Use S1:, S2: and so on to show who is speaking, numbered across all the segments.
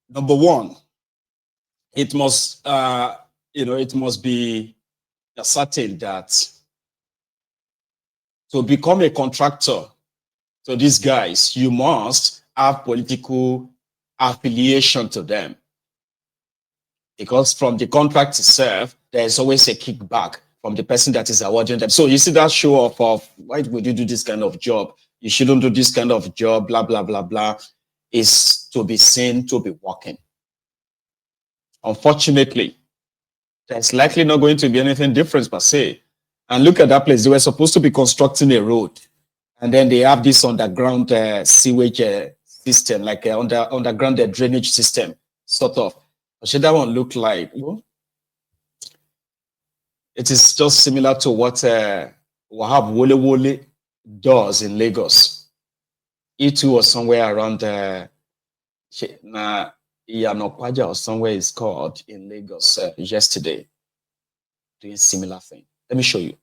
S1: Number one, it must, it must be certain that to become a contractor to these guys, you must have political affiliation to them. Because from the contract itself, there's always a kickback from the person that is awarding them. So you see that show off of why would you do this kind of job? You shouldn't do this kind of job, blah, blah, blah, blah, is to be seen to be working. Unfortunately, there's likely not going to be anything different per se. And look at that place. They were supposed to be constructing a road. And then they have this underground sewage system, like underground drainage system, sort of. What should that one look like? Well, it is just similar to what Wahab Wole Wole does in Lagos. It too was somewhere around Iyanokwaja or somewhere it's called in Lagos yesterday, doing similar thing. Let me show you.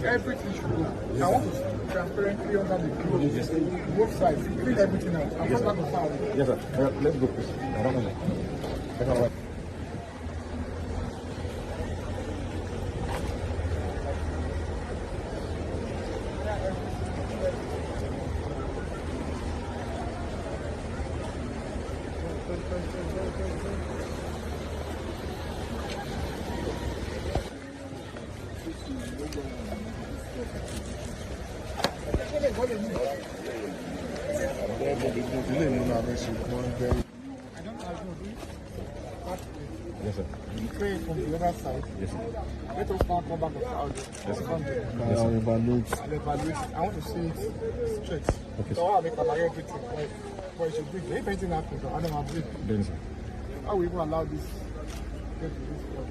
S2: Everything should go. I want to transparently under the clothes, both sides, clean everything out. I'm not going to file it.
S3: Yes, sir. Let's go, please. I don't know.
S2: Yes, sir. You pray from the other side.
S3: Yes, sir.
S2: Let us now come back to our
S3: Yes, sir.
S2: I'll evaluate. I want to see it straight.
S3: Okay,
S2: so I'll make everything. But it should be. If anything happens, I don't have to.
S3: Then, sir.
S2: How will you allow this? Get to this point?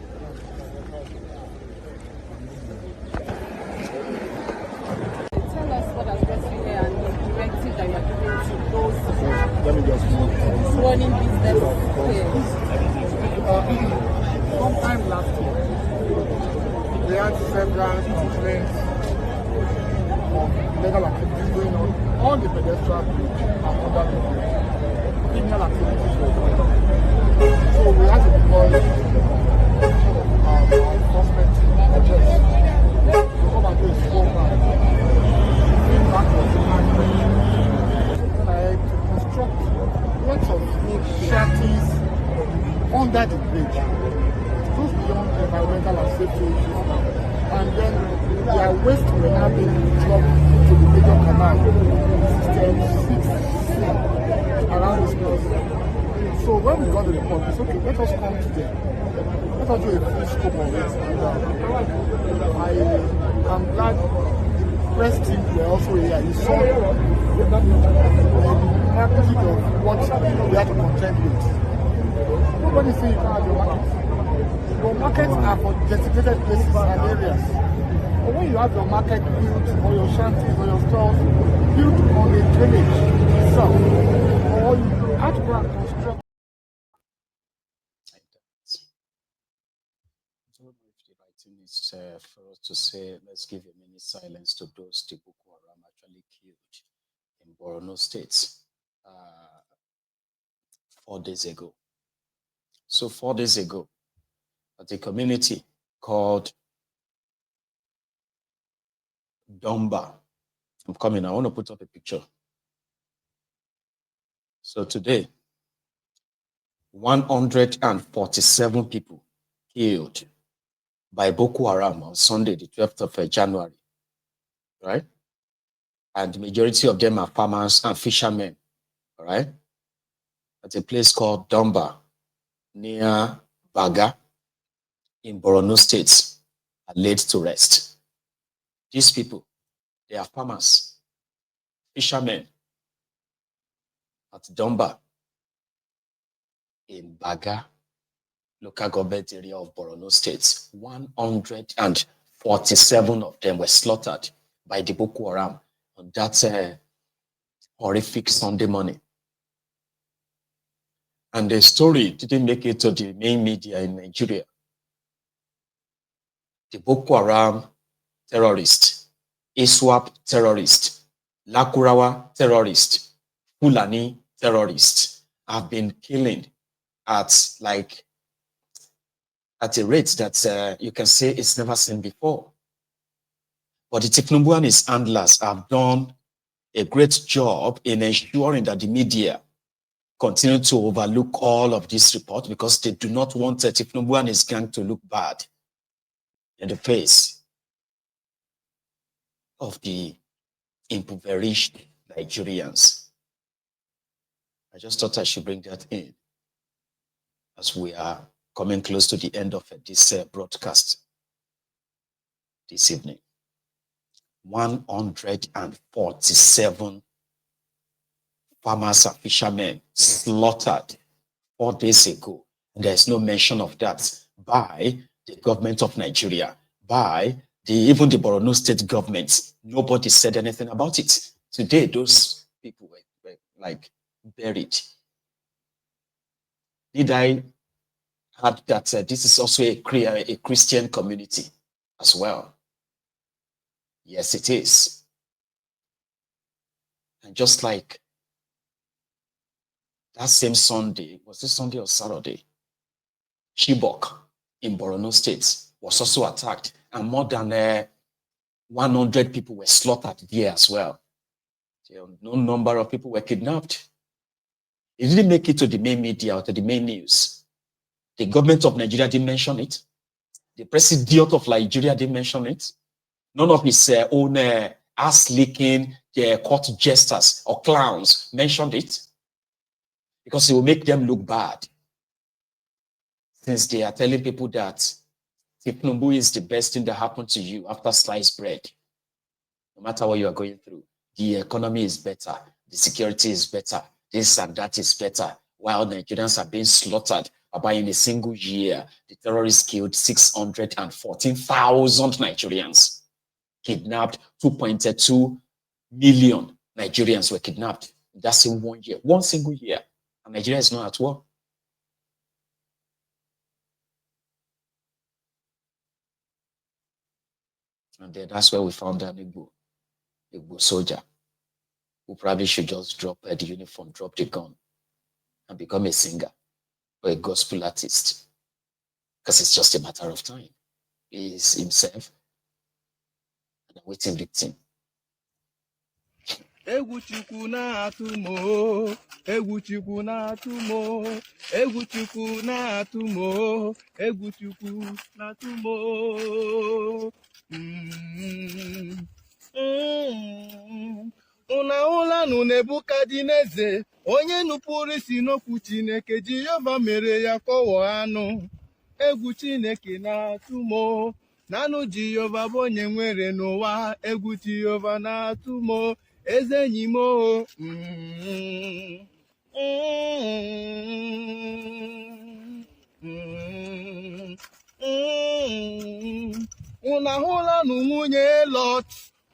S4: Tell us what has brought you here and the directive that you are giving to those
S3: Let me just
S4: running business here.
S2: Sometime last year, we had several complaints of illegal activities going on the pedestrian bridge and under the bridge. Criminal activities were going on. So we had to deploy our enforcement agents to come and do a scorecard. That was to construct lots of shanties under the bridge. It goes beyond environmental and safety issues now. And then their waste will now be dropped to the major canal, system 6C, around this place. So when we got the report, we said, okay, let us come to them. Let us do a full scope of it. I am glad the press team were also here. You saw the magnitude of what we had to contend with. Nobody say you can't have your markets. Your markets are for designated places and areas. But when you have your market built or your shanties or your stores built on the drainage itself, or you have to go and construct.
S1: I don't know if the right thing is for us to say, let's give a minute silence to those the Boko Haram actually killed in Borno State 4 days ago. So 4 days ago, at a community called Domba. I'm coming. I want to put up a picture. So today, 147 people killed by Boko Haram on Sunday, the 12th of January, right? And the majority of them are farmers and fishermen, all right? At a place called Domba, near Baga, in Borno State, are laid to rest. These people, they are farmers, fishermen at Domba in Baga, local government area of Borno State. 147 of them were slaughtered by the Boko Haram on that horrific Sunday morning. And the story didn't make it to the main media in Nigeria. The Boko Haram terrorist, ISWAP terrorist, Lakurawa terrorist, Fulani terrorist have been killing at a rate that you can say it's never seen before. But the Tinubu and his handlers have done a great job in ensuring that the media continue to overlook all of this report because they do not want Tinubu and his gang to look bad in the face of the impoverished Nigerians. I just thought I should bring that in as we are coming close to the end of this broadcast this evening. 147 farmers and fishermen slaughtered 4 days ago. And there's no mention of that by the government of Nigeria, by even the Borno State government. Nobody said anything about it. Today, those people were like buried. Did I add that this is also a Christian community as well? Yes, it is. And just like that same Sunday, was this Sunday or Saturday? Chibok in Borno State was also attacked, and more than 100 people were slaughtered there as well. No number of people were kidnapped. It didn't make it to the main media or to the main news. The government of Nigeria didn't mention it. The president of Nigeria didn't mention it. None of his own ass-licking court jesters or clowns mentioned it, because it will make them look bad. Since they are telling people that Tinubu is the best thing that happened to you after sliced bread. No matter what you are going through, the economy is better, the security is better, this and that is better, while Nigerians are being slaughtered. About in a single year, the terrorists killed 614,000 Nigerians, kidnapped 2.2 million Nigerians were kidnapped. That's in 1 year, one single year. And Nigeria is not at war. And then that's where we found an Igbo soldier who probably should just drop the uniform, drop the gun, and become a singer or a gospel artist. Because it's just a matter of time. He is himself and a waiting victim.
S5: Egwu Chukwu na-atụ m o, egwu Chukwu na-atụ m o, egwu Chukwu na-atụ m o, egwu Chukwu na-atụ m o. Unu ahụlanụ Nebukadneza, onye nupụrụ isi n'okwu Chineke, Jehova mere ya kọwọ anụ. Egwu Chineke na-atụ m o, nanụ Jehova bụ onye nwere n'ụwa, egwu Jehova na-atụ m o. Eze enyi m o, unu ahụlanụ nwunye Lot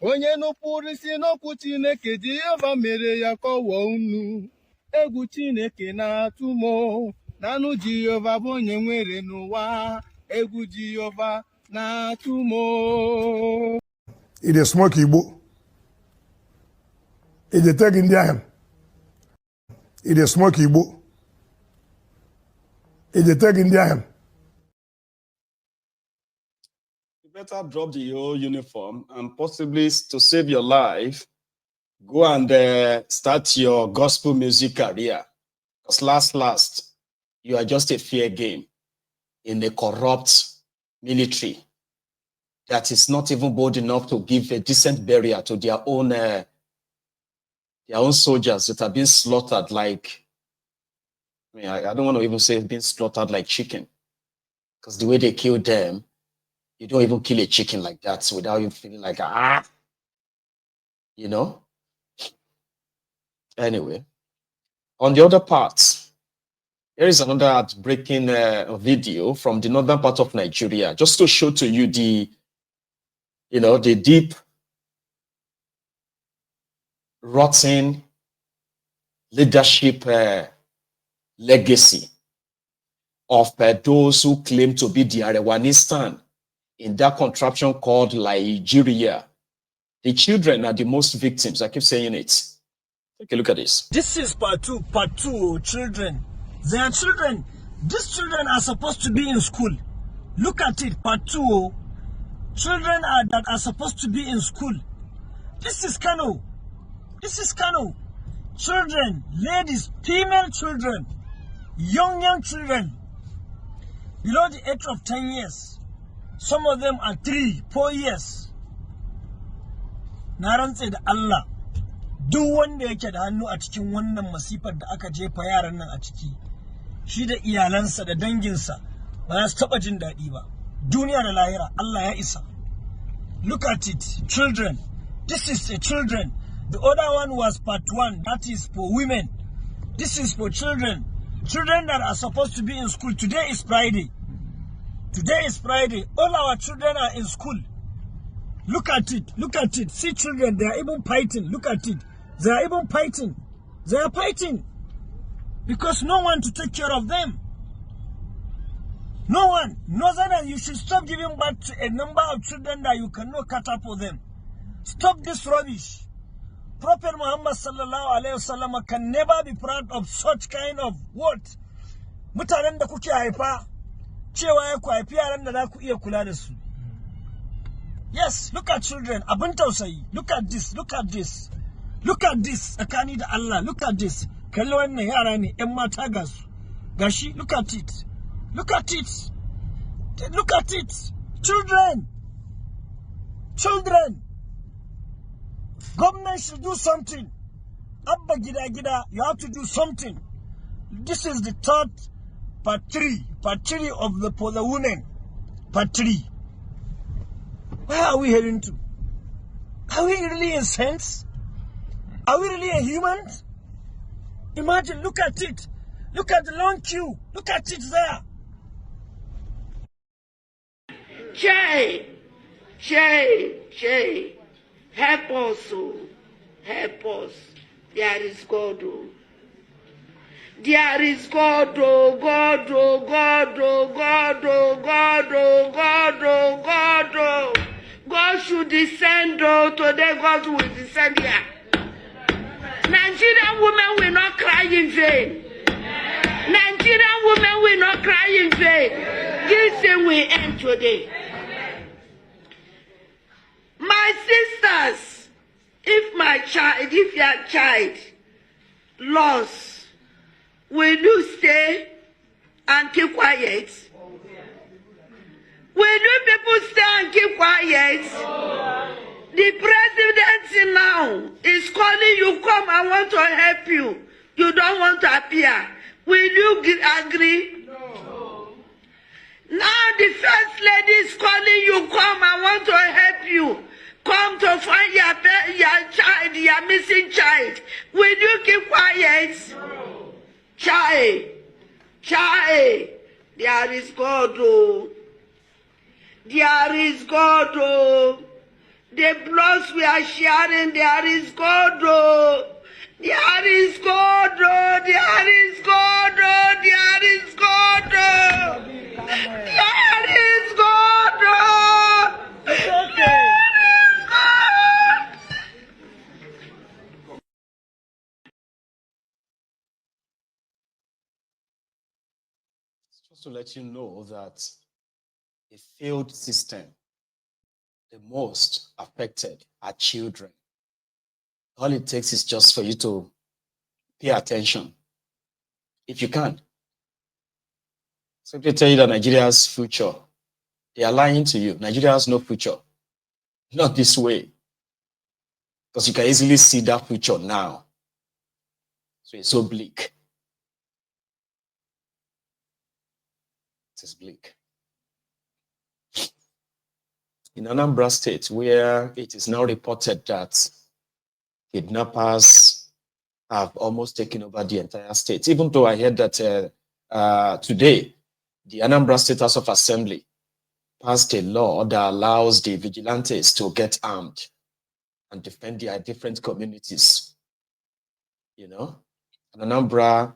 S5: onye nupụrụ isi n'okwu Chineke Jehova mere ya kọwaa unu egwu Chineke na-atụ m nanụ Jehova bụ onye nwere n'ụwa egwu Jehova na-atụ m.
S6: It is smoke Igbo. It is take Indian. It is smoke Igbo. It is take Indian.
S1: You better drop the whole uniform and possibly to save your life, go and start your gospel music career. Because last, you are just a fair game in a corrupt military that is not even bold enough to give a decent burial to their own soldiers that are being slaughtered like, I don't want to even say being slaughtered like chicken, because the way they kill them, you don't even kill a chicken like that without you feeling like, you know? Anyway, on the other part, here is another heartbreaking video from the northern part of Nigeria, just to show to you the deep, rotten leadership legacy of those who claim to be the Arewanistan in that contraption called Nigeria. The children are the most victims. I keep saying it. Take a look at this.
S7: This is part two, children. They are children. These children are supposed to be in school. Look at it, part two. Children that are supposed to be in school. This is Kano. This is Kano. Children, ladies, female children, young children, below the age of 10 years. Some of them are 3, 4 years. Na rantse da Allah, duk wanda yake da hannu a cikin wannan masifar da aka jefa yaran nan a ciki, shi da iyalansa da danginsa ba za su taba jin daɗi ba. Duniya da lahira, Allah ya isa. Look at it, children. This is the children. The other one was part 1, that is for women. This is for children. Children that are supposed to be in school. Today is Friday. Today is Friday. All our children are in school. Look at it. Look at it. See children, they are even fighting. Look at it. They are even fighting. They are fighting. Because no one to take care of them. No one. Northern, you should stop giving birth to a number of children that you cannot cut up for them. Stop this rubbish. Prophet Muhammad sallallahu alaihi wasallam can never be proud of such kind of what? Mutanen da kuke haifa, cewa ya ku haifi yaran da za ku iya kula da su. Yes, look at children. Abin tausayi. Look at this. Look at this. Look at this. Tsakani da Allah. Look at this. Kalli wannan yara ne, 'yan mata ga su. Gashi, look at it. Look at it. Look at it. Children. Children. Government should do something. Abba gida, you have to do something. This is the third part 3 of for the women. Part 3. Where are we heading to? Are we really in sense? Are we really a human? Imagine, look at it. Look at the long queue. Look at it there.
S8: Shay. Help us, oh. Help us. There is God, oh. There is God, oh, God, oh, God, oh, God, oh, God, oh, God, oh, God, oh. God should descend, oh, today God will descend here. Nigerian women will not cry in vain. Nigerian women will not cry in vain. This thing will end today. My sisters, if your child lost, will you stay and keep quiet? Will you people stay and keep quiet? The president now is calling you, come, I want to help you. You don't want to appear. Will you agree? No. Now the first lady is calling you, come, I want to help you. Come to find your child, your missing child. Will you keep quiet? No. Child, there is God, oh. There is God, oh. The bloods we are sharing, there is God, oh. There is God, oh. There is God, oh. There is God, oh. There is God, oh.
S7: It's okay.
S1: Just to let you know that a failed system, the most affected are children. All it takes is just for you to pay attention. If you can. Simply tell you that Nigeria's future, they are lying to you. Nigeria has no future. Not this way. Because you can easily see that future now. So it's so bleak. It is bleak. In Anambra State, where it is now reported that kidnappers have almost taken over the entire state, even though I heard that today, the Anambra State House of Assembly passed a law that allows the vigilantes to get armed and defend their different communities. You know, an Anambra,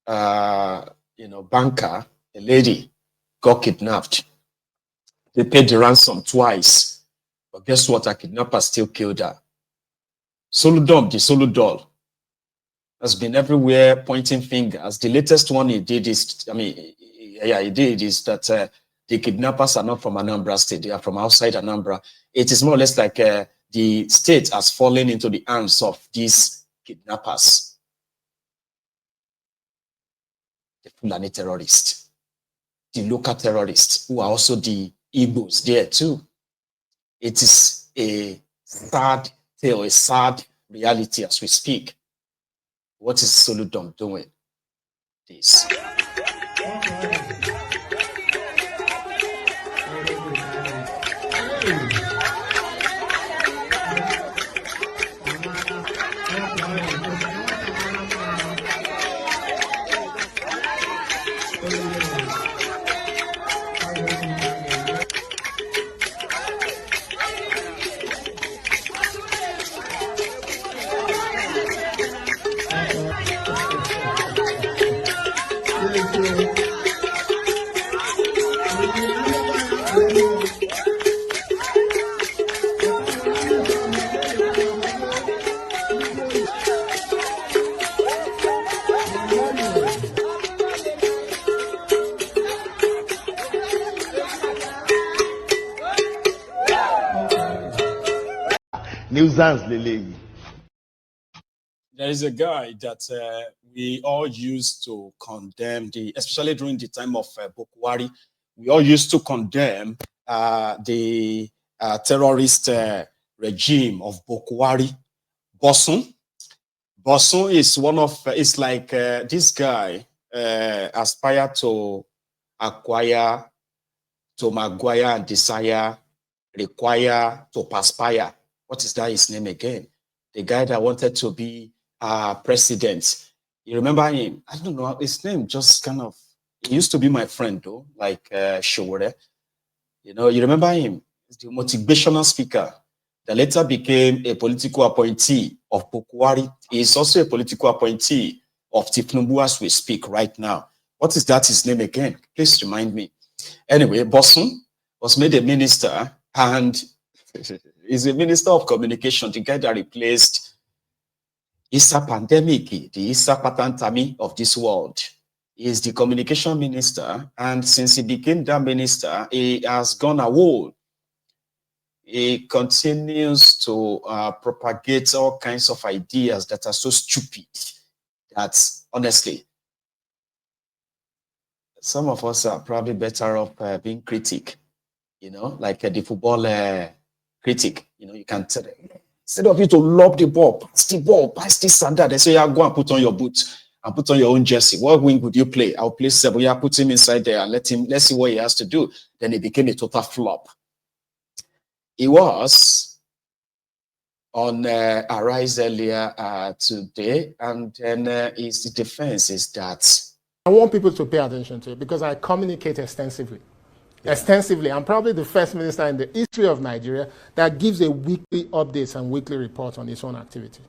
S1: banker, a lady, got kidnapped. They paid the ransom twice, but guess what? A kidnapper still killed her. Soludom, the Soludol, has been everywhere pointing fingers. The latest one he did is that the kidnappers are not from Anambra State. They are from outside Anambra. It is more or less like the state has fallen into the hands of these kidnappers. The Fulani terrorists, the local terrorists, who are also the Igbos there too. It is a sad tale, a sad reality as we speak. What is Soludom doing? This.
S5: Nuisance lele.
S1: There is a guy that we all used to condemn, especially during the time of Bokwari, we all used to condemn the terrorist regime of Bokwari. Bosun. Bosun is one of, it's like this guy aspired to acquire, to maguire and desire, require to perspire. What is that his name again? The guy that wanted to be president. You remember him? I don't know. His name just kind of, he used to be my friend though, like Showore. You know, you remember him? He's the motivational speaker that later became a political appointee of Bokwari. He is also a political appointee of Tifnubu as we speak right now. What is that his name again? Please remind me. Anyway, Bosun was made a minister and is a minister of communication, the guy that replaced Issa Pandemic, the Issa Patantami of this world. He is the communication minister, and since he became that minister, he has gone away. He continues to propagate all kinds of ideas that are so stupid that, honestly, some of us are probably better off being critic, you know, like the football critic. You know, you can tell them, instead of you to lob the ball, pass this and that, they say, yeah, go and put on your boots and put on your own jersey. What wing would you play? I'll play 7. Yeah, put him inside there and let's see what he has to do. Then it became a total flop. He was on Arise earlier today, and then his defense is that
S2: I want people to pay attention to it because I communicate extensively. extensively. I'm probably the first minister in the history of Nigeria that gives a weekly updates and weekly report on its own activity.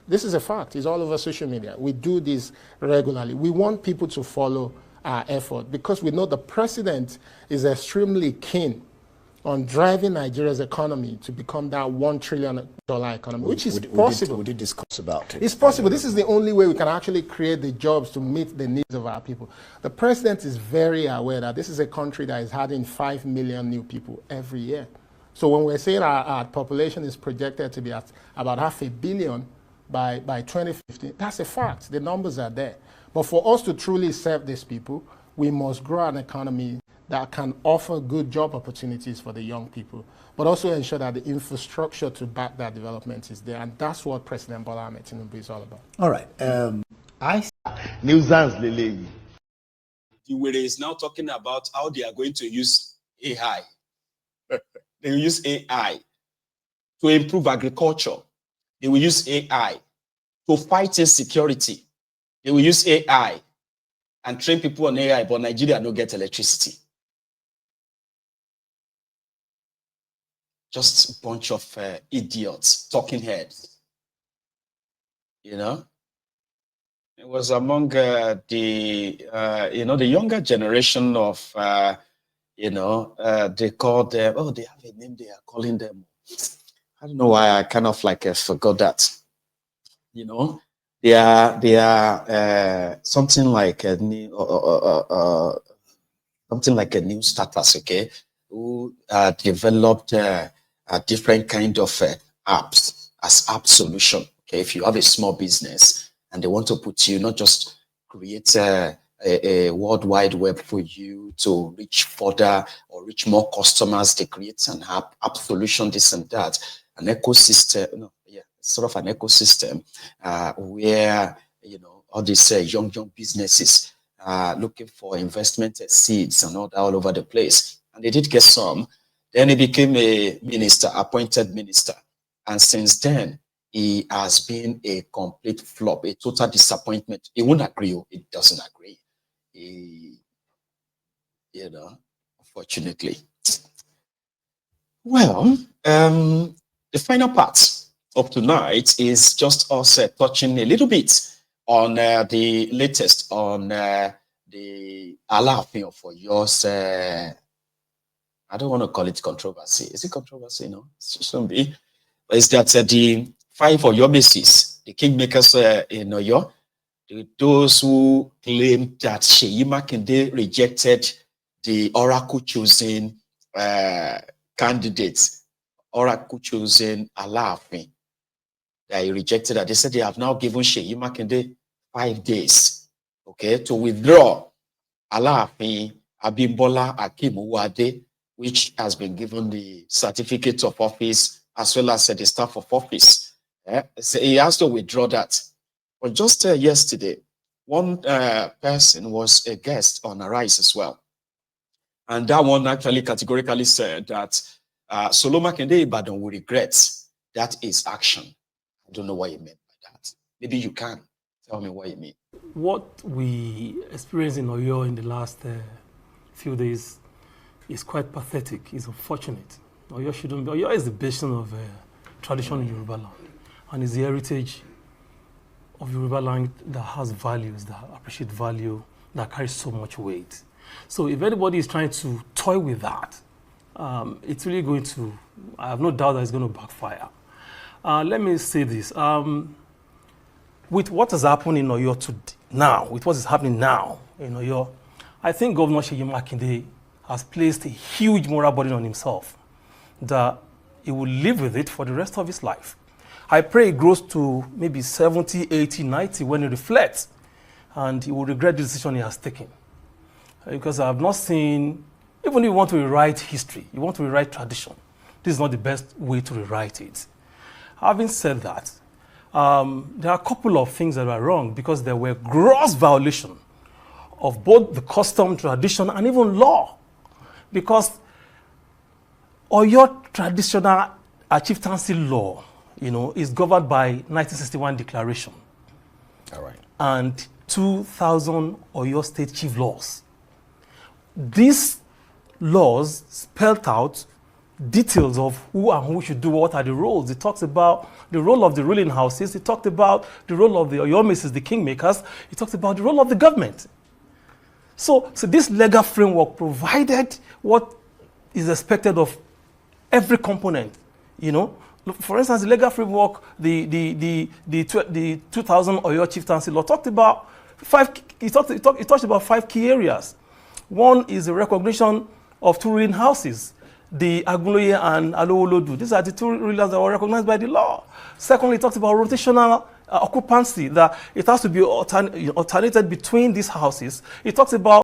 S2: This is a fact. It's all over social media. We do this regularly. We want people to follow our effort because we know the president is extremely keen on driving Nigeria's economy to become that $1 trillion economy, which is possible.
S3: We did discuss about it.
S2: It's possible. This is the only way we can actually create the jobs to meet the needs of our people. The president is very aware that this is a country that is adding 5 million new people every year. So when we're saying our population is projected to be at about 500 million by 2050, that's a fact. The numbers are there. But for us to truly serve these people, we must grow an economy that can offer good job opportunities for the young people, but also ensure that the infrastructure to back that development is there. And that's what President Bola Ahmed Tinubu is all about.
S3: All right.
S1: The way is now talking about how they are going to use AI. They will use AI to improve agriculture. They will use AI to fight insecurity. They will use AI and train people on AI, but Nigeria don't get electricity. Just a bunch of idiots, talking heads. You know? It was among the younger generation of, they call them, they have a name they are calling them. I don't know why I kind of like forgot that. You know, they are something like a new, starters, okay, who developed a different kind of apps as app solution. Okay, if you have a small business and they want to put you, not just create a world wide web for you to reach further or reach more customers, they create an app solution, this and that, an ecosystem, sort of an ecosystem where, all these young businesses looking for investment seeds and all that all over the place. And they did get some. Then he became a minister, appointed minister. And since then, he has been a complete flop, a total disappointment. He won't agree. It doesn't agree. Unfortunately. Well, the final part of tonight is just us touching a little bit on the latest on the Alaafin for yours. I don't want to call it controversy. Is it controversy? No, it shouldn't be. But it's that the 5 Oyo bases, the kingmakers in Oyo, those who claim that Seyi Makinde rejected the oracle chosen candidates, oracle chosen Alaafin. They rejected that. They said they have now given Seyi Makinde 5 days, okay, to withdraw Alaafin Abimbola Akinmuwade, which has been given the certificate of office as well as the staff of office. So he has to withdraw that. But just yesterday, one person was a guest on Arise as well. And that one actually categorically said that Solo Makinde Ibadan will regret that is action. I don't know what you meant by that. Maybe you can tell me what you mean.
S9: What we experienced in Oyo in the last few days is quite pathetic. It's unfortunate. Oyo shouldn't be. Oyo is the basin of tradition in Yoruba land, and is the heritage of Yoruba land that has values, that appreciate value, that carries so much weight. So if anybody is trying to toy with that, it's really going to, I have no doubt that it's going to backfire. Let me say this. With what has happened in Oyo now, with what is happening now in Oyo, I think Governor Seyi Makinde has placed a huge moral burden on himself that he will live with it for the rest of his life. I pray it grows to maybe 70, 80, 90 when he reflects, and he will regret the decision he has taken. Because I have not seen, even if you want to rewrite history, you want to rewrite tradition, this is not the best way to rewrite it. Having said that, there are a couple of things that are wrong because there were gross violation of both the custom, tradition, and even law. Because Oyo traditional chieftaincy law, is governed by 1961 declaration.
S3: All right.
S9: And 2000 Oyo state chief laws. These laws spelled out details of who and who should do what are the roles. It talks about the role of the ruling houses. It talked about the role of the Oyomesis, the kingmakers. It talks about the role of the government. So this legal framework provided what is expected of every component. You know, for instance, the legal framework, the 2000 Oyo chieftaincy law talked about it talked about 5 key areas. One is the recognition of 2 ruling houses, the Aguloye and Alowolodu. These are the 2 rulers that were recognized by the law. Secondly, it talks about rotational occupancy, that it has to be alternated between these houses. It talks about